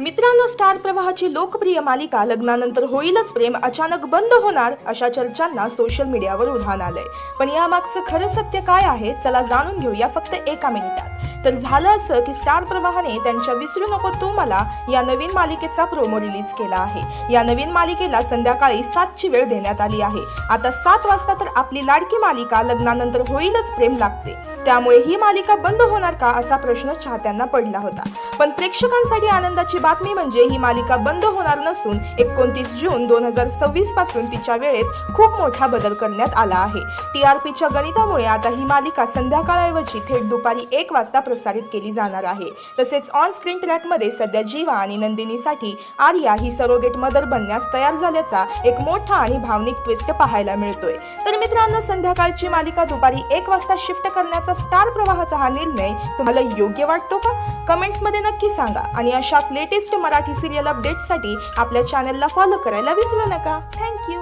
मित्रांनो, स्टार प्रवाहाची लोकप्रिय मालिका लग्नानंतर होईलच प्रेम अचानक बंद होणार अशा चर्चांना सोशल मीडियावर उधाण आलंय. पण यामागचं खरं सत्य काय आहे, चला जाणून घेऊया फक्त एका मिनिटात. तर झालं असं की स्टार प्रवाहाने त्यांच्या विसरू नको तू मला या नवीन मालिकेचा प्रोमो रिलीज केला आहे. या नवीन मालिकेला संध्याकाळी 7ची वेळ देण्यात आली आहे. आता 7 वाजता तर आपली लाडकी मालिका लग्नानंतर होईलच प्रेम लागते. त्यामुळे ही मालिका बंद होणार का असा प्रश्न चाहत्यांना पडला होता. पण प्रेक्षकांसाठी आनंदाची बातमी म्हणजे ही मालिका बंद होणार नसून 29 जून 2026 पासून तिच्या वेळेत खूप मोठा बदल करण्यात आला आहे. TRPच्या गणितामुळे आता ही मालिका संध्याकाळऐवजी थेट दुपारी 1 वाजता प्रसारित केली जाणार आहे. तसेच ऑन स्क्रीन ट्रॅकमध्ये सध्या जीवा आणि नंदिनीसाठी आर्या ही सरोगेट मदर बनण्यास तयार झाल्याचा एक मोठा आणि भावनिक ट्विस्ट पाहायला मिळतोय. तर मित्रांनो, संध्याकाळची मालिका दुपारी 1 वाजता शिफ्ट करण्याचा स्टार प्रवाहाचा हा निर्णय तुम्हाला योग्य वाटतो का? कमेंट्समध्ये नक्की सांगा. आणि अशाच लेटेस्ट मराठी सिरियल अपडेट्ससाठी आपल्या चॅनलला फॉलो करायला विसरू नका. थँक्यू.